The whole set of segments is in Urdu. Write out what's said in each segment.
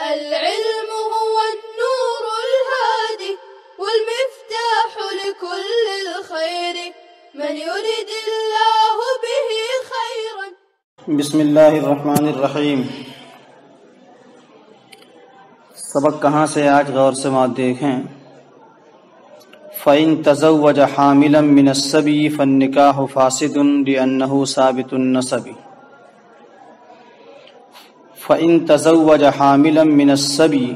العلم هو النور الهادي والمفتاح لكل الخير من يريد الله به خيرا. بسم اللہ الرحمن الرحیم. سبق کہاں سے آج غور سے بات دیکھیں. فَإِن تَزَوَّجَ حَامِلًا مِّنَ السَّبِيِّ فَالنِّكَاحُ فَاسِدٌ لِأَنَّهُ ثَابِتُ النَّسَبِ. فَإِن تَزَوَّجَ حَامِلًا مِّنَ السَّبِيِّ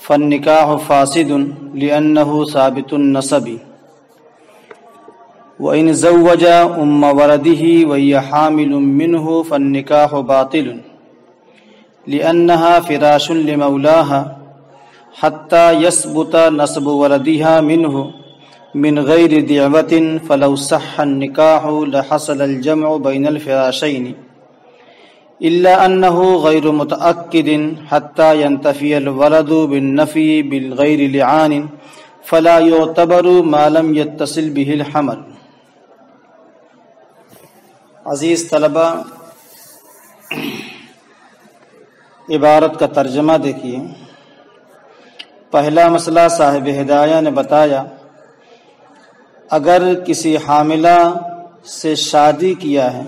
فَالنِّكَاحُ فَاسِدٌ لِأَنَّهُ ثَابِتُ النَّسَبِ. وَإِن زَوَّجَ أُمَّ وَلَدِهِ وَهِيَ حَامِلٌ مِّنْهُ فَالنِّكَاحُ بَاطِلٌ لِأَنَّهَا فِرَاشٌ لِمَوْلَاهَا حَتَّى يَثْبُتَ نَسْبُ وَلَدِهَا مِنْهُ مِنْ غَيْرِ دِعْوَةٍ فَلَوْ صَحَّ النِّكَاحُ لَحَصَلَ الْجَمْعُ بَيْنَ الْفِرَاشَيْنِ إِلَّا أَنَّهُ غَيْرُ مُتَأَكِّدٍ حَتَّى يَنْتَفِيَ الْوَلَدُ بِالنَّفْيِ بِالْغَيْرِ لِعَانٍ فَلَا يُعْتَبَرُ مَا لَمْ يَتَّصِلْ بِهِ الْحَمْلُ. عزیز طلبہ، عبارت کا ترجمہ دیکھیے. پہلا مسئلہ صاحب ہدایہ نے بتایا، اگر کسی حاملہ سے شادی کیا ہے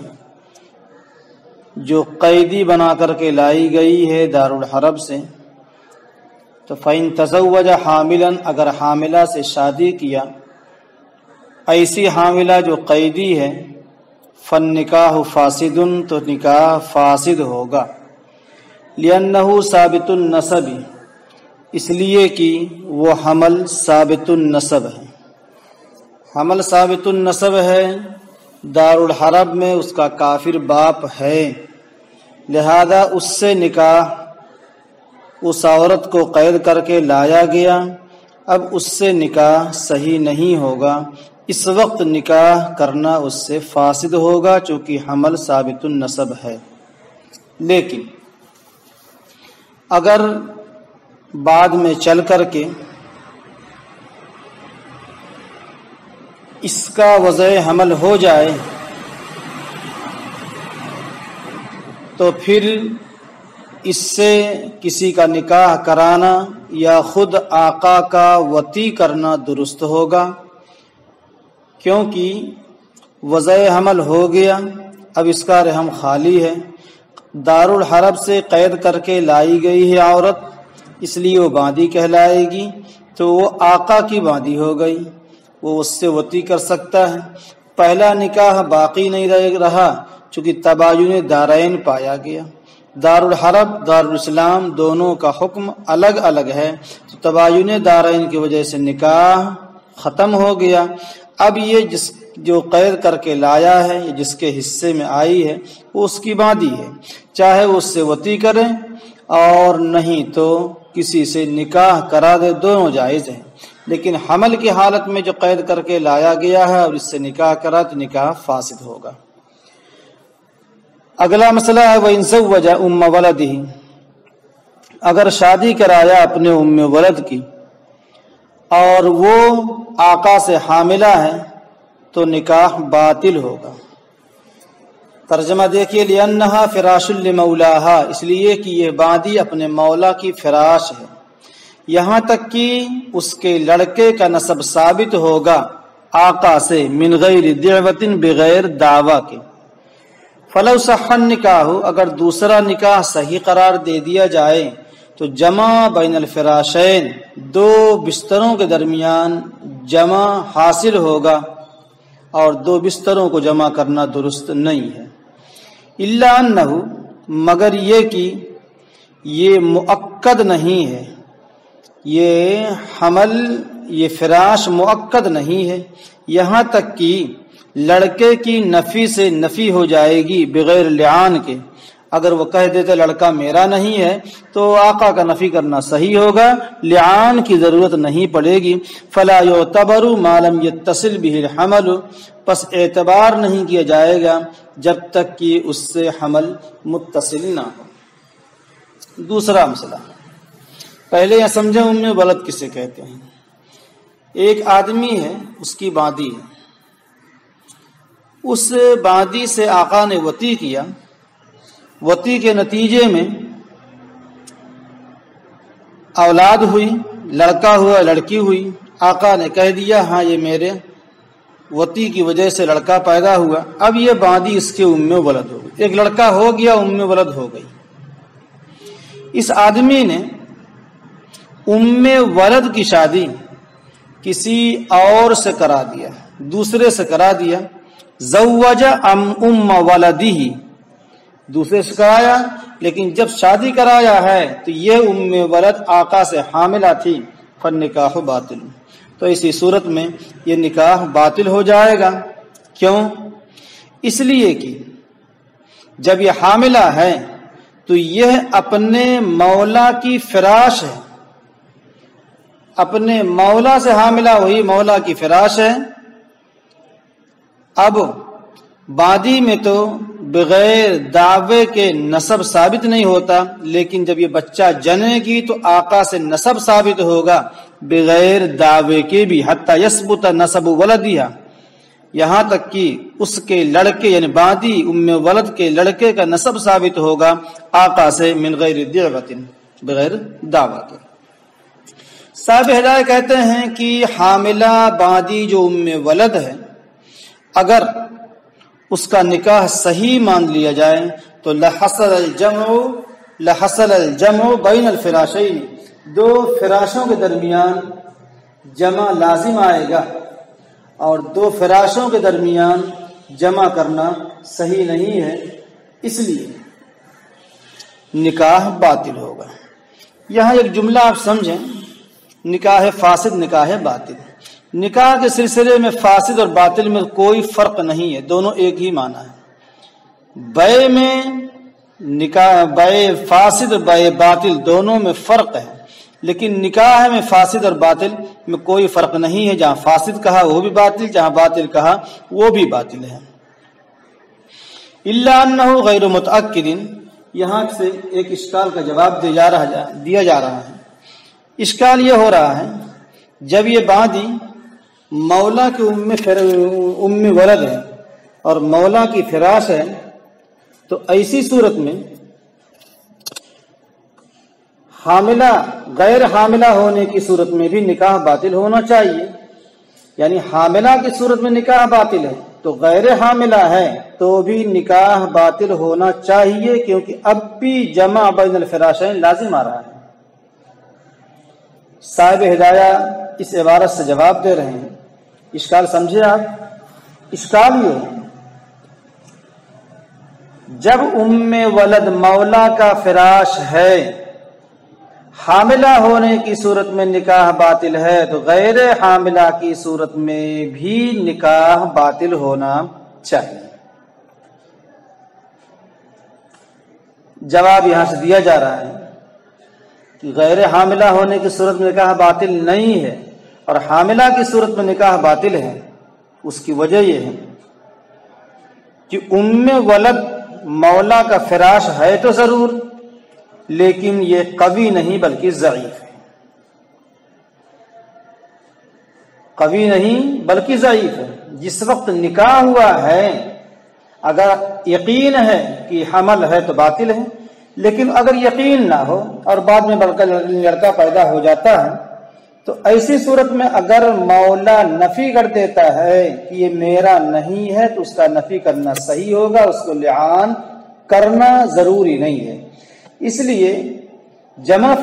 جو قیدی بنا کر کے لائی گئی ہے دارالحرب سے، تو فَإِن تَزَوَّجَ حَامِلًا، اگر حاملہ سے شادی کیا، ایسی حاملہ جو قیدی ہے، فَالنِّكَاحُ فَاسِدٌ، تو نکاح فاسد ہوگا. لِأَنَّهُ ثَابِتُ النَّسَبِ، اس لیے کہ وہ حمل ثابت النسب ہے. حمل ثابت النسب ہے، دارالحرب میں اس کا کافر باپ ہے، لہذا اس سے نکاح اس عورت کو قید کر کے لایا گیا. اب اس سے نکاح صحیح نہیں ہوگا، اس وقت نکاح کرنا اس سے فاسد ہوگا چونکہ حمل ثابت النسب ہے. لیکن اگر بعد میں چل کر کے اس کا وضع حمل ہو جائے تو پھر اس سے کسی کا نکاح کرانا یا خود آقا کا وطی کرنا درست ہوگا، کیونکہ وضع حمل ہو گیا، اب اس کا رحم خالی ہے. دارالحرب سے قید کر کے لائی گئی ہے عورت، اس لیے وہ باندی کہلائے گی، تو وہ آقا کی باندی ہو گئی، وہ اس سے وطی کر سکتا ہے. پہلا نکاح باقی نہیں رہا چونکہ تباین دارین پایا گیا. دارالحرب دارالاسلام دونوں کا حکم الگ الگ ہے، تو تباین دارین کی وجہ سے نکاح ختم ہو گیا. اب یہ جو قید کر کے لایا ہے، یہ جس کے حصے میں آئی ہے، وہ اس کی باندی ہے، چاہے وہ اس سے وطی کرے اور نہیں تو کسی سے نکاح کرا دے، دونوں جائز ہیں. لیکن حمل کی حالت میں جو قید کر کے لایا گیا ہے اور اس سے نکاح کرا تو نکاح فاسد ہوگا. اگلا مسئلہ ہے وَإِن زَوَّجَ أُمَّ وَلَدِهِ، اگر شادی کرایا اپنے ام ولد کی اور وہ آقا سے حاملہ ہے تو نکاح باطل ہوگا. ترجمہ دیکھیے. لِأَنَّهَا فِرَاشٌ لِمَوْلَاهَا، اس لیے کہ یہ باندی اپنے مولا کی فراش ہے، یہاں تک کہ اس کے لڑکے کا نسب ثابت ہوگا آقا سے، من غیر دعوۃ، بغیر دعویٰ کے. فلو صح النکاح، اگر دوسرا نکاح صحیح قرار دے دیا جائے تو جمع بین الفراشین، دو بستروں کے درمیان جمع حاصل ہوگا، اور دو بستروں کو جمع کرنا درست نہیں ہے. الا انہ، مگر یہ کہ یہ مؤکد نہیں ہے، یہ حمل، یہ فراش مؤکد نہیں ہے، یہاں تک کہ لڑکے کی نفی سے نفی ہو جائے گی بغیر لعان کے. اگر وہ کہہ دیتے لڑکا میرا نہیں ہے تو آقا کا نفی کرنا صحیح ہوگا، لعان کی ضرورت نہیں پڑے گی. فلا یعتبر ما لم یتصل به الحمل، پس اعتبار نہیں کیا جائے گا جب تک کہ اس سے حمل متصل نہ ہو. دوسرا مسئلہ، پہلے یہ سمجھیں ام ولد کسے کہتے ہیں. ایک آدمی ہے، اس کی باندی ہے، اس باندی سے آقا نے وطی کیا، وطی کے نتیجے میں اولاد ہوئی، لڑکا ہوا لڑکی ہوئی، آقا نے کہہ دیا ہاں یہ میرے وتی کی وجہ سے لڑکا پیدا ہوا، اب یہ باندی اس کے ام ولد ہو گئی، ایک لڑکا ہو گیا، ام ولد ہو گئی۔ اس آدمی نے ام ولد کی شادی کسی اور سے کرا دیا، دوسرے سے کرا دیا، زوج ام ولدہ، دوسرے سے کرایا، لیکن جب شادی کرایا ہے تو یہ ام ولد آقا سے حاملہ تھی، فالنکاح باطل، تو اسی صورت میں یہ نکاح باطل ہو جائے گا۔ کیوں؟ اس لیے کہ جب یہ حاملہ ہے تو یہ اپنے مولا کی فراش ہے، اپنے مولا سے حاملہ ہوئی، مولا کی فراش ہے۔ اب بادی میں تو بغیر دعوے کے نسب ثابت نہیں ہوتا، لیکن جب یہ بچہ جنے گی تو آقا سے نسب ثابت ہوگا بغیر دعوے کے بھی، حتی یثبت نسب ولدیہ، یہاں تک کہ اس کے لڑکے یعنی بادی ام ولد کے لڑکے کا نسب ثابت ہوگا آقا سے من غیر دعوت، بغیر دعوے کے۔ صاحب ہدایہ کہتے ہیں کہ حاملہ بادی جو ام ولد ہے، اگر اس کا نکاح صحیح مان لیا جائے تو لحصل الجمع بین الفراشین، دو فراشوں کے درمیان جمع لازم آئے گا، اور دو فراشوں کے درمیان جمع کرنا صحیح نہیں ہے، اس لیے نکاح باطل ہوگا۔ یہاں ایک جملہ آپ سمجھیں، نکاح فاسد، نکاح باطل۔ نکاح کے سلسلے میں فاسد اور باطل میں کوئی فرق نہیں ہے، دونوں ایک ہی معنی ہے۔ بے میں نکاح، بے فاسد اور بے باطل دونوں میں فرق ہے، لیکن نکاح میں فاسد اور باطل میں کوئی فرق نہیں ہے، جہاں فاسد کہا وہ بھی باطل، جہاں باطل کہا وہ بھی باطل ہے۔ الا انہ غیر متأکد، یہاں سے ایک اشکال کا جواب دیا جا رہا ہے۔ اشکال یہ ہو رہا ہے جب یہ بادی مولا کی ام ولد ہے اور مولا کی فراش ہے تو ایسی صورت میں حاملہ غیر حاملہ ہونے کی صورت میں بھی نکاح باطل ہونا چاہیے، یعنی حاملہ کی صورت میں نکاح باطل ہے تو غیر حاملہ ہے تو بھی نکاح باطل ہونا چاہیے، کیونکہ اب بھی جمع بین الفراشین لازم آ رہا ہے۔ صاحب ہدایہ اس عبارت سے جواب دے رہے ہیں۔ اشکال سمجھے آپ؟ اشکال یہ ہے جب ام ولد مولا کا فراش ہے، حاملہ ہونے کی صورت میں نکاح باطل ہے تو غیر حاملہ کی صورت میں بھی نکاح باطل ہونا چاہیے۔ جواب یہاں سے دیا جا رہا ہے کہ غیر حاملہ ہونے کی صورت میں نکاح باطل نہیں ہے اور حاملہ کی صورت میں نکاح باطل ہے۔ اس کی وجہ یہ ہے کہ ام ولد مولا کا فراش ہے تو ضرور، لیکن یہ قوی نہیں بلکہ ضعیف ہے، قوی نہیں بلکہ ضعیف ہے۔ جس وقت نکاح ہوا ہے اگر یقین ہے کہ حمل ہے تو باطل ہے، لیکن اگر یقین نہ ہو اور بعد میں لڑکا پیدا ہو جاتا ہے تو ایسی صورت میں اگر مولا نفی کر دیتا ہے کہ یہ میرا نہیں ہے تو اس کا نفی کرنا صحیح ہوگا، اس کو لعان کرنا ضروری نہیں ہے۔ اس لیے جمع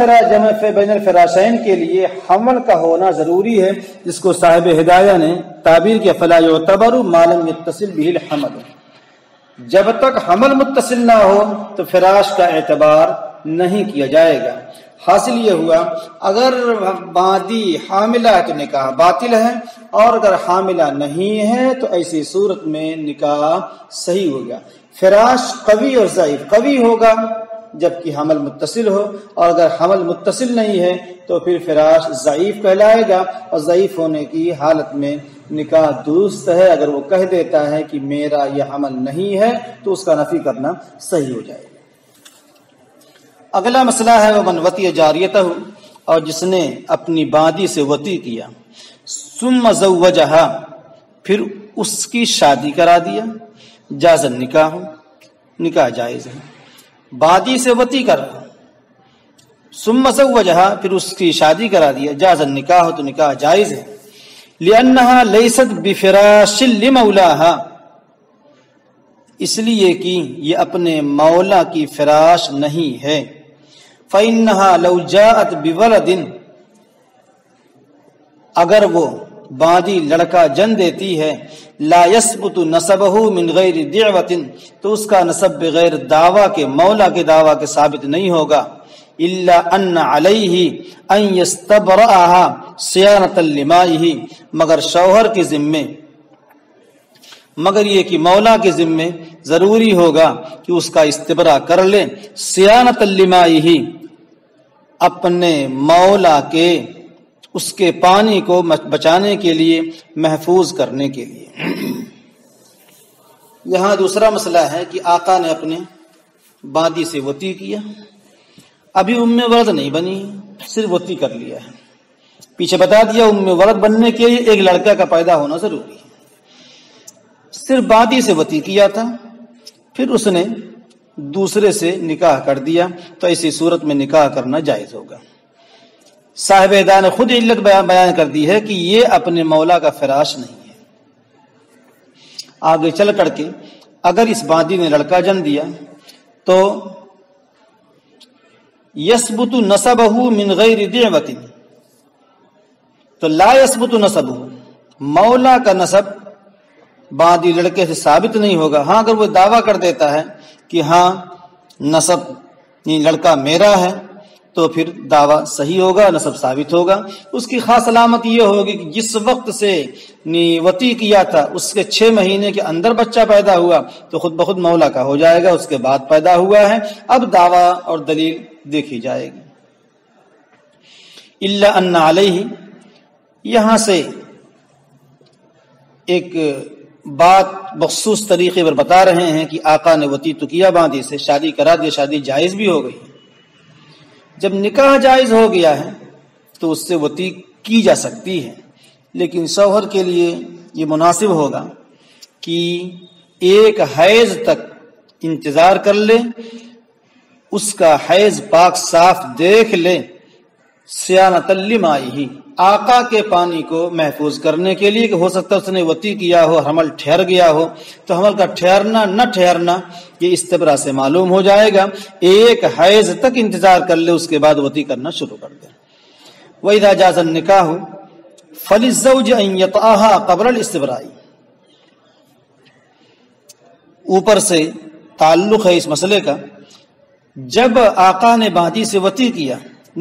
بین الفراشین کے لیے حمل کا ہونا ضروری ہے، جس کو صاحب ہدایہ نے تعبیر کیا فلا یعتبر ما لم یتصل به الحمل، جب تک حمل متصل نہ ہو تو فراش کا اعتبار نہیں کیا جائے گا۔ حاصل یہ ہوا اگر بادی حاملہ ہے تو نکاح باطل ہے، اور اگر حاملہ نہیں ہے تو ایسی صورت میں نکاح صحیح ہوگا۔ فراش قوی اور ضعیف، قوی ہوگا جبکہ حمل متصل ہو، اور اگر حمل متصل نہیں ہے تو پھر فراش ضعیف کہلائے گا، اور ضعیف ہونے کی حالت میں نکاح درست ہے۔ اگر وہ کہہ دیتا ہے کہ میرا یہ حمل نہیں ہے تو اس کا نفی کرنا صحیح ہو جائے گا۔ اگلا مسئلہ ہے ومن وطی جاریتہ، اور جس نے اپنی بادی سے وطی کیا، ثم زوجہا، پھر اس کی شادی کرا دیا، جاز النکاح، نکاح جائز ہے۔ بادی سے وطی کر ثم زوجها، پھر اس کی شادی کرا دیا، جاز النکاح، تو نکاح جائز ہے، لأنها ليست بفراش لمولاها، اس لیے کہ یہ اپنے مولا کی فراش نہیں ہے، فإنها لو جاءت بولد، اگر وہ باندی لڑکا جن دیتی ہے، لا يثبت نسبه من غیر دعوت، تو اس کا نسب بغیر دعویٰ کے، مولا کے دعویٰ کے ثابت نہیں ہوگا، الا ان علیہ ان یستبرئها صیانۃ لمائہ، مگر شوہر کے ذمے، مگر یہ کہ مولا کے ذمے ضروری ہوگا کہ اس کا استبراء کر لے، صیانۃ لمائہ، اپنے مولا کے اس کے پانی کو بچانے کے لیے، محفوظ کرنے کے لیے۔ یہاں دوسرا مسئلہ ہے کہ آقا نے اپنے باندی سے وطی کیا، ابھی ام ولد نہیں بنی، صرف وطی کر لیا ہے، پیچھے بتا دیا ام ولد بننے کے لیے ایک لڑکا کا پیدا ہونا ضروری ہے، صرف باندی سے وطی کیا تھا، پھر اس نے دوسرے سے نکاح کر دیا، تو ایسی صورت میں نکاح کرنا جائز ہوگا۔ صاحب ہدایت نے خود علت بیان کر دی ہے کہ یہ اپنے مولا کا فراش نہیں ہے۔ آگے چل کر کے اگر اس باندی نے لڑکا جن دیا تو یثبت نسبہ من غیر دعوت، تو لا یثبت نسبہ، مولا کا نسب باندی لڑکے سے ثابت نہیں ہوگا۔ ہاں اگر وہ دعویٰ کر دیتا ہے کہ ہاں نسب یہ لڑکا میرا ہے، تو پھر دعویٰ صحیح ہوگا، نسب ثابت ہوگا۔ اس کی خاص علامت یہ ہوگی کہ جس وقت سے وطی کیا تھا اس کے 6 مہینے کے اندر بچہ پیدا ہوا تو خود بخود مولا کا ہو جائے گا، اس کے بعد پیدا ہوا ہے، اب دعویٰ اور دلیل دیکھی جائے گی۔ الا ان علیہ، یہاں سے ایک بات مخصوص طریقے پر بتا رہے ہیں کہ آقا نے وطی تو کیا باندی سے، شادی کرا دیا، شادی جائز بھی ہو گئی۔ جب نکاح جائز ہو گیا ہے تو اس سے وطی کی جا سکتی ہے، لیکن شوہر کے لیے یہ مناسب ہوگا کہ ایک حیض تک انتظار کر لے، اس کا حیض پاک صاف دیکھ لے، صیانۃ لمائہ، آقا کے پانی کو محفوظ کرنے کے لیے، کہ ہو سکتا ہے اس نے وطی کیا ہو، حمل ٹھہر گیا ہو، تو حمل کا ٹھہرنا نہ ٹھہرنا یہ استبراء سے معلوم ہو جائے گا۔ ایک حیض تک انتظار کر لے، اس کے بعد وطی کرنا شروع کر دے۔ وَإِذَا جَازَ النِّكَاحُ فَلِلزَّوْجِ أَن يَطْأَهَا قَبْلَ الْاِسْتِبْرَاءِ، اوپر سے تعلق ہے اس مسئلے کا، جب آقا نے باندی سے وطی کیا،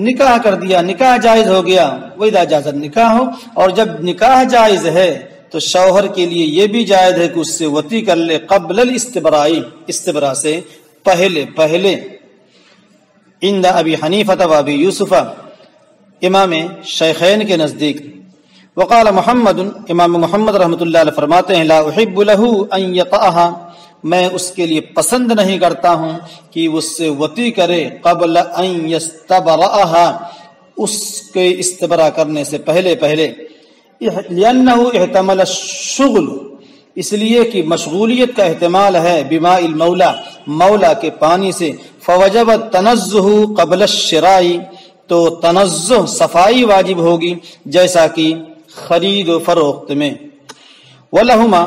نکاح کر دیا، نکاح جائز ہو گیا، وَإِذَا جَازَ النِّكَاحُ، اور جب نکاح جائز ہے تو شوہر کے لیے یہ بھی جائز ہے کہ اس سے وطی کر لے قبل الاستبراء، استبراء سے پہلے۔ عند ابی حنیفہ و ابی یوسف، امام شیخین کے نزدیک۔ وقال محمد، امام محمد رحمۃ اللہ علیہ فرماتے ہیں، لا احب له ان يطأها، میں اس کے لیے پسند نہیں کرتا ہوں کہ اس سے وطی کرے قبل ان يستبرأها، اس کے استبراء کرنے سے پہلے، لأنه احتمل الشغل، اس لیے کہ مشغولیت کا احتمال ہے، بماء المولا، مولا کے پانی سے، فوجب التنزہ قبل الشراء، تو تنزہ صفائی واجب ہوگی جیسا کہ خرید و فروخت میں۔ ولہما،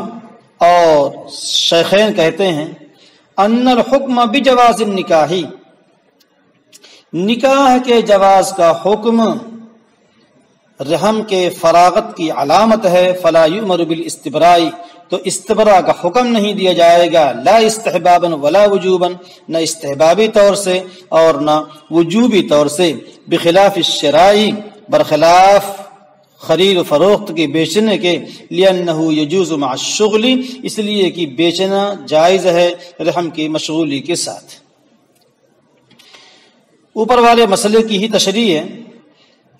اور شیخین کہتے ہیں، ان الحکم بجواز النکاح، نکاح کے جواز کا حکم رحم کے فراغت کی علامت ہے، فلا یؤمر بالاستبراء، تو استبراء کا حکم نہیں دیا جائے گا، لا استحبابا ولا وجوبا، نہ استحبابی طور سے اور نہ وجوبی طور سے، بخلاف الشراء، برخلاف خرید و فروخت کے، بیچنے کے، لأنه يجوز مع الشغل، اس لیے کہ بیچنا جائز ہے رحم کی مشغولی کے ساتھ۔ اوپر والے مسئلے کی ہی تشریح ہے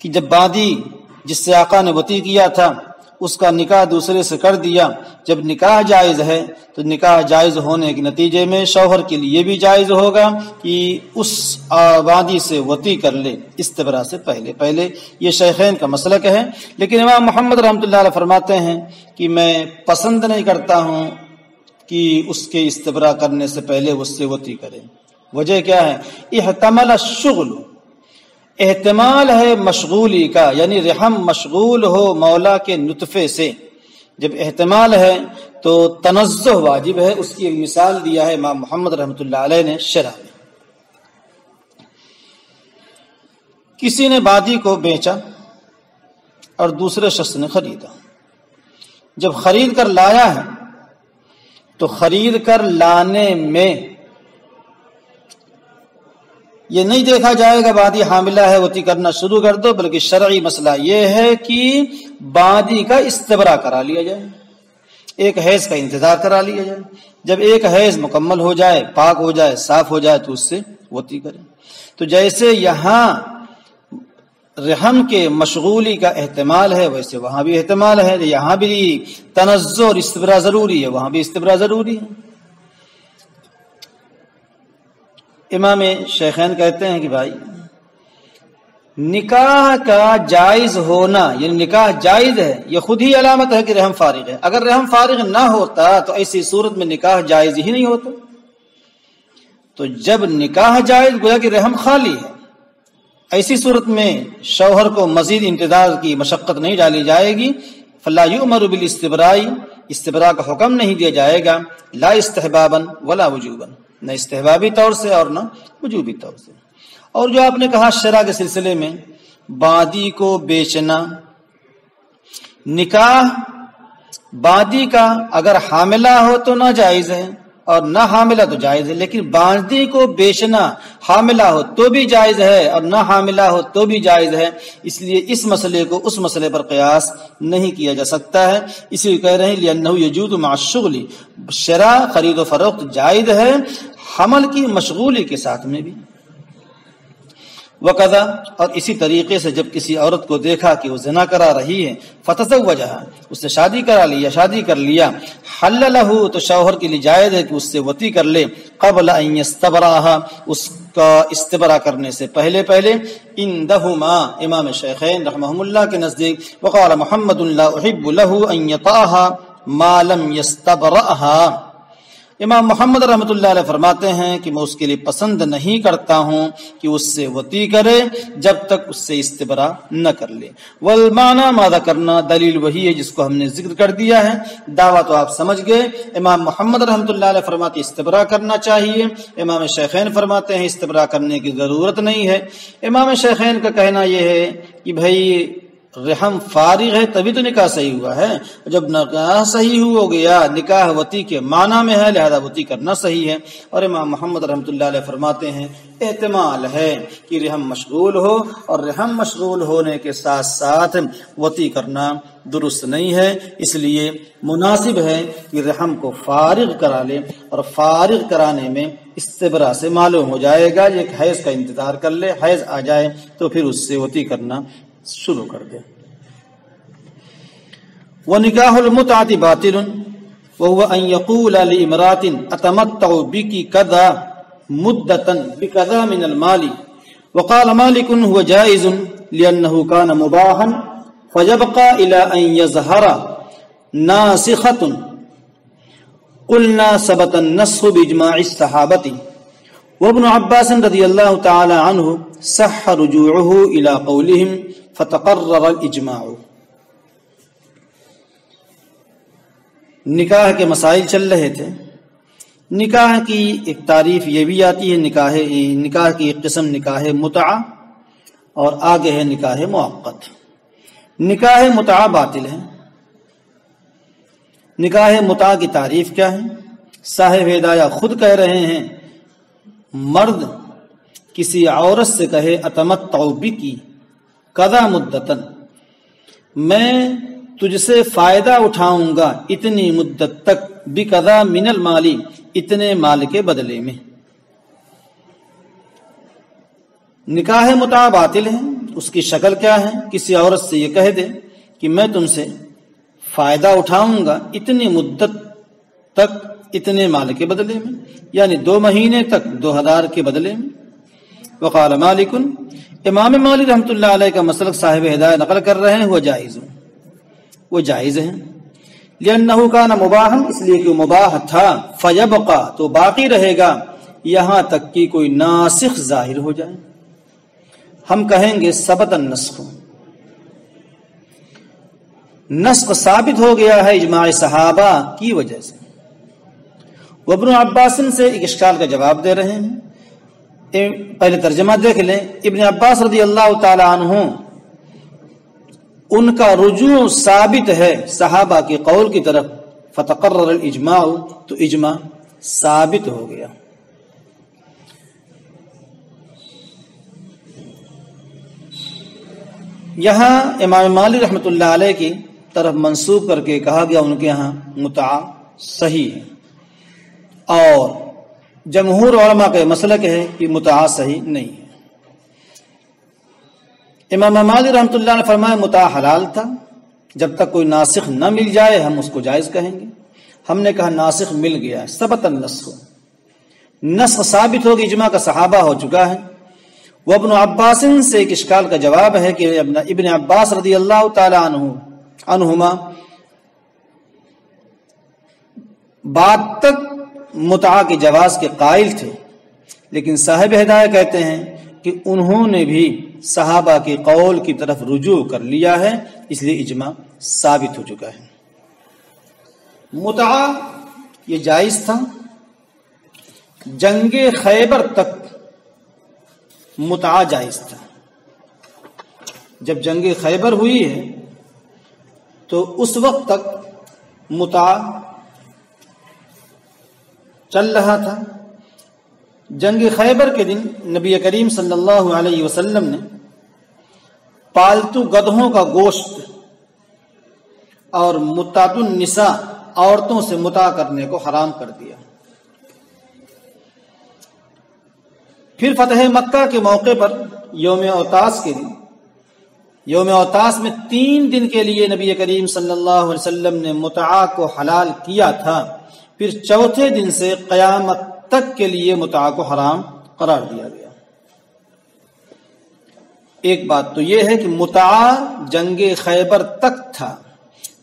کہ جب باندی جس سے آقا نے وطی کیا تھا اس کا نکاح دوسرے سے کر دیا، جب نکاح جائز ہے تو نکاح جائز ہونے کے نتیجے میں شوہر کے لیے بھی جائز ہوگا کہ اس باندی سے وطی کر لے استبراء سے پہلے۔ یہ شیخین کا مسلک ہے، لیکن امام محمد رحمۃ اللہ علیہ فرماتے ہیں کہ میں پسند نہیں کرتا ہوں کہ اس کے استبراء کرنے سے پہلے اس سے وطی کرے۔ وجہ کیا ہے؟ احتمل الشغل، احتمال ہے مشغولی کا، یعنی رحم مشغول ہو مولا کے نطفے سے، جب احتمال ہے تو تنزہ واجب ہے۔ اس کی ایک مثال دیا ہے امام محمد رحمۃ اللہ علیہ نے شرح میں۔ کسی نے وادی کو بیچا اور دوسرے شخص نے خریدا، جب خرید کر لایا ہے تو خرید کر لانے میں یہ نہیں دیکھا جائے گا وادی حاملہ ہے وتی کرنا شروع کر دو، بلکہ شرعی مسئلہ یہ ہے کہ وادی کا استبرا کرا لیا جائے، ایک حیض کا انتظار کرا لیا جائے، جب ایک حیض مکمل ہو جائے، پاک ہو جائے، صاف ہو جائے تو اس سے وتی کرے۔ تو جیسے یہاں رحم کے مشغولی کا احتمال ہے ویسے وہاں بھی احتمال ہے، یہاں بھی تنزع اور استبرا ضروری ہے، وہاں بھی استبرا ضروری ہے۔ امام شیخین کہتے ہیں کہ بھائی نکاح کا جائز ہونا، یعنی نکاح جائز ہے، یہ خود ہی علامت ہے کہ رحم فارغ ہے۔ اگر رحم فارغ نہ ہوتا تو ایسی صورت میں نکاح جائز ہی نہیں ہوتا۔ تو جب نکاح جائز گویا کہ رحم خالی ہے، ایسی صورت میں شوہر کو مزید انتظار کی مشقت نہیں ڈالی جائے گی۔ فلا یؤمر بالاستبراء، استبراء کا حکم نہیں دیا جائے گا، لا استحبابا ولا وجوبا، نہ استحبابی طور سے اور نہ وجوبی طور سے۔ اور جو آپ نے کہا شرع کے سلسلے میں وادی کو بیچنا، نکاح وادی کا اگر حاملہ ہو تو ناجائز ہے اور نہ حاملہ تو جائز ہے، لیکن وادی کو بیچنا حاملہ ہو تو بھی جائز ہے اور نہ حاملہ ہو تو بھی جائز ہے۔ اس لیے اس مسئلے کو اس مسئلے پر قیاس نہیں کیا جا سکتا ہے، اسی لیے کہہ رہے ہیں لأنه يجوز مع الشغل، شرع خرید و فروخت جائز ہے حمل کی مشغولی کے ساتھ میں بھی۔ وقضا، اور اسی طریقے سے جب کسی عورت کو دیکھا کہ وہ زنا کرا رہی ہے، فتزوجها، اس نے شادی کر لیا، حل له، تو شوہر کے لیے جائز ہے کہ اس سے وطی کر لے، قبل ان يستبرأها، اس کا استبرا کرنے سے پہلے عندہما، امام شیخین رحمہم اللہ کے نزدیک، وقال محمد لا احب له ان يطأها ما لم يستبرأها، امام محمد رحمۃ اللہ علیہ فرماتے ہیں کہ میں اس کے لیے پسند نہیں کرتا ہوں کہ اس سے وطی کرے جب تک اس سے استبرا نہ کر لے۔ والمعنی ماذا کرنا، دلیل وہی ہے جس کو ہم نے ذکر کر دیا ہے، دعویٰ تو آپ سمجھ گئے۔ امام محمد رحمۃ اللہ علیہ فرماتے استبرا کرنا چاہیے، امام شیخین فرماتے ہیں استبرا کرنے کی ضرورت نہیں ہے۔ امام شیخین کا کہنا یہ ہے کہ بھائی رحم فارغ ہے تبھی تو نکاح صحیح ہوا ہے، جب نکاح صحیح ہو گیا نکاح وطی کے معنی میں ہے، لہذا وطی کرنا صحیح ہے۔ اور امام محمد رحمۃ اللہ علیہ فرماتے ہیں احتمال ہے کہ رحم مشغول ہو، اور رحم مشغول ہونے کے ساتھ ساتھ وطی کرنا درست نہیں ہے، اس لیے مناسب ہے کہ رحم کو فارغ کرا لے، اور فارغ کرانے میں استبرا سے معلوم ہو جائے گا، ایک حیض کا انتظار کر لے، حیض آ جائے تو پھر اس سے وطی کرنا شروع کر دے۔ وَنِكَاحُ الْمُتْعَةِ بَاطِلٌ وَهُوَ أَنْ يَقُولَ لِامْرَأَةٍ أَتَمَتَّعُ بِكِ كَذَا مُدَّةً بِكَذَا مِنَ الْمَالِ، وقال مالك هو جائز لأنه كان مباحا فيبقى إلى أن يظهر ناسخة، قلنا ثبت النسخ بإجماع الصحابة، وابن عباس رضي الله تعالى عنه صح رجوعه إلى قولهم فتقرر الاجماع۔ نکاح کے مسائل چل رہے تھے۔ نکاح کی ایک تعریف یہ بھی آتی ہے، نکاح کی ایک قسم نکاح متعہ، اور آگے ہے نکاح مؤقت۔ نکاح متعہ باطل ہے۔ نکاح متعہ کی تعریف کیا ہے؟ صاحب ہدایہ خود کہہ رہے ہیں مرد کسی عورت سے کہے اتمتع بکی کذا مدتن، میں تجھ سے فائدہ اٹھاؤں گا اتنی مدت تک، بکذا من المالی، اتنے مال کے بدلے میں۔ نکاح متعہ باطل ہے۔ اس کی شکل کیا ہے؟ کسی عورت سے یہ کہہ دے کہ میں تم سے فائدہ اٹھاؤں گا اتنی مدت تک، اتنے مال کے بدلے میں، یعنی 2 مہینے تک 2000 کے بدلے میں۔ وقال مالک، امام مالک رحمۃ اللہ علیہ کا مسلک صاحب ہدایہ نقل کر رہے ہیں، وہ جائز، وہ جائز ہے، لأنه كان مباحا، اس لیے کہ مباح تھا، فیبقى، تو باقی رہے گا، یہاں تک کہ کوئی ناسخ ظاہر ہو جائے۔ ہم کہیں گے ثبت النسخ، نسخ ثابت ہو گیا ہے اجماع صحابہ کی وجہ سے۔ وہ ابن عباس سے ایک اشکال کا جواب دے رہے ہیں، پہلے ترجمہ دیکھ لیں۔ ابن عباس رضی اللہ تعالی عنہ ان کا رجوع ثابت ہے صحابہ کے قول کی طرف، فتقرر الاجماع، تو اجماع ثابت ہو گیا۔ یہاں امام مالک رحمۃ اللہ علیہ کی طرف منسوب کر کے کہا گیا ان کے ہاں متعہ صحیح ہے، اور جمہور علماء کا مسلک ہے کہ متعہ صحیح نہیں ہے۔ امام مالک رحمۃ اللہ نے فرمایا متعہ حلال تھا، جب تک کوئی ناسخ نہ مل جائے ہم اس کو جائز کہیں گے۔ ہم نے کہا ناسخ مل گیا ہے، ثبت النسخ، نسخ ثابت ہوگی، اجماع کا صحابہ ہو چکا ہے۔ وہ ابن عباس سے ایک اشکال کا جواب ہے کہ ابن عباس رضی اللہ تعالی عنہما بعد تک متعہ کے جواز کے قائل تھے، لیکن صاحب ہدایہ کہتے ہیں کہ انہوں نے بھی صحابہ کے قول کی طرف رجوع کر لیا ہے، اس لیے اجماع ثابت ہو چکا ہے۔ متعہ یہ جائز تھا، جنگ خیبر تک متعہ جائز تھا۔ جب جنگ خیبر ہوئی ہے تو اس وقت تک متعہ چل رہا تھا۔ جنگ خیبر کے دن نبی کریم صلی اللہ علیہ وسلم نے پالتو گدھوں کا گوشت اور متعۃ النساء عورتوں سے متعہ کرنے کو حرام کر دیا۔ پھر فتح مکہ کے موقع پر یوم اوتاس کے دن، یوم اوتاس میں 3 دن کے لیے نبی کریم صلی اللہ علیہ وسلم نے متعہ کو حلال کیا تھا، پھر چوتھے دن سے قیامت تک کے لیے متعہ کو حرام قرار دیا گیا۔ ایک بات تو یہ ہے کہ متعہ جنگ خیبر تک تھا،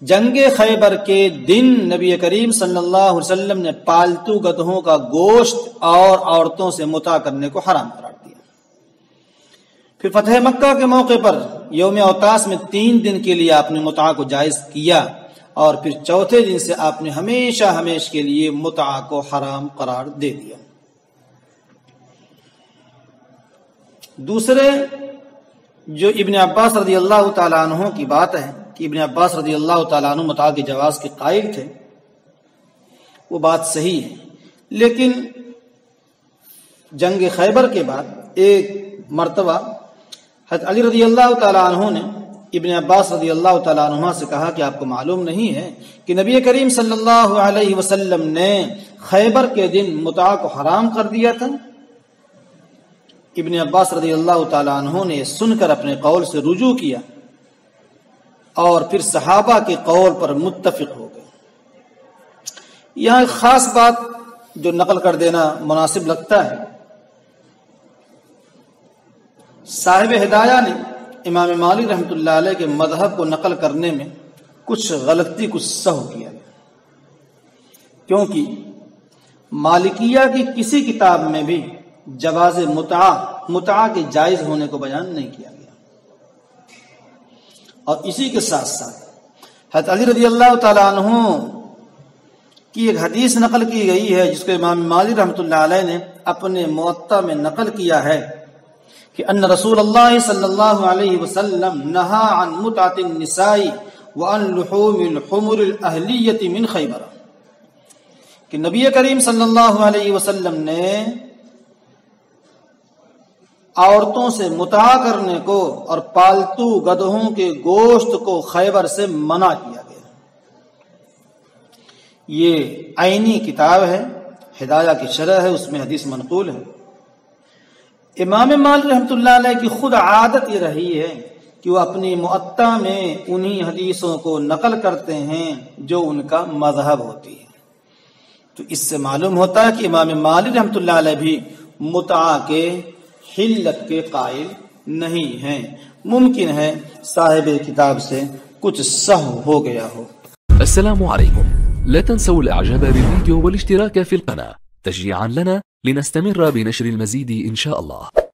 جنگ خیبر کے دن نبی کریم صلی اللہ علیہ وسلم نے پالتو گدھوں کا گوشت اور عورتوں سے متعہ کرنے کو حرام قرار دیا۔ پھر فتح مکہ کے موقع پر یوم اوتاس میں 3 دن کے لیے آپ نے متعہ کو جائز کیا، اور پھر چوتھے دن سے آپ نے ہمیشہ کے لیے متعہ کو حرام قرار دے دیا۔ دوسرے جو ابن عباس رضی اللہ تعالیٰ عنہ کی بات ہے کہ ابن عباس رضی اللہ تعالیٰ عنہ متعہ کے جواز کے قائل تھے، وہ بات صحیح ہے، لیکن جنگ خیبر کے بعد ایک مرتبہ حضرت علی رضی اللہ تعالیٰ عنہ نے ابن عباس رضی اللہ تعالیٰ عنہ سے کہا کہ آپ کو معلوم نہیں ہے کہ نبی کریم صلی اللہ علیہ وسلم نے خیبر کے دن متعہ کو حرام کر دیا تھا؟ ابن عباس رضی اللہ تعالیٰ عنہ نے سن کر اپنے قول سے رجوع کیا اور پھر صحابہ کے قول پر متفق ہو گئے۔ یہاں ایک خاص بات جو نقل کر دینا مناسب لگتا ہے، صاحب ہدایہ نے امام مالک رحمۃ اللہ علیہ کے مذہب کو نقل کرنے میں کچھ غلطی، کچھ سہو کیا گیا، کیونکہ مالکیہ کی کسی کتاب میں بھی جواز متعہ کے جائز ہونے کو بیان نہیں کیا گیا۔ اور اسی کے ساتھ ساتھ حضرت علی رضی اللہ تعالیٰ عنہ کی ایک حدیث نقل کی گئی ہے جس کو امام مالک رحمۃ اللہ علیہ نے اپنے موطا میں نقل کیا ہے کہ ان رسول اللہ صلی اللہ علیہ وسلم نہا عن متعۃ النساء وعن لحوم الحمر الاہلیۃ من خیبر، کہ نبی کریم صلی اللہ علیہ وسلم نے عورتوں سے متعہ کرنے کو اور پالتو گدھوں کے گوشت کو خیبر سے منع کیا گیا۔ یہ عینی کتاب ہے، ہدایہ کی شرح ہے، اس میں حدیث منقول ہے۔ امام مالک رحمۃ اللہ علیہ کی خود عادت یہ رہی ہے کہ وہ اپنی موطا میں انہی حدیثوں کو نقل کرتے ہیں جو ان کا مذہب ہوتی ہے۔ تو اس سے معلوم ہوتا ہے کہ امام مالک رحمۃ اللہ علیہ بھی متعہ کے حلت کے قائل نہیں ہیں، ممکن ہے صاحب کتاب سے کچھ سہو ہو گیا ہو۔ السلام عليكم، لا تنسوا الاعجاب بالفيديو والاشتراك في القناة تشجيعا لنا لنستمر بنشر المزيد إن شاء الله.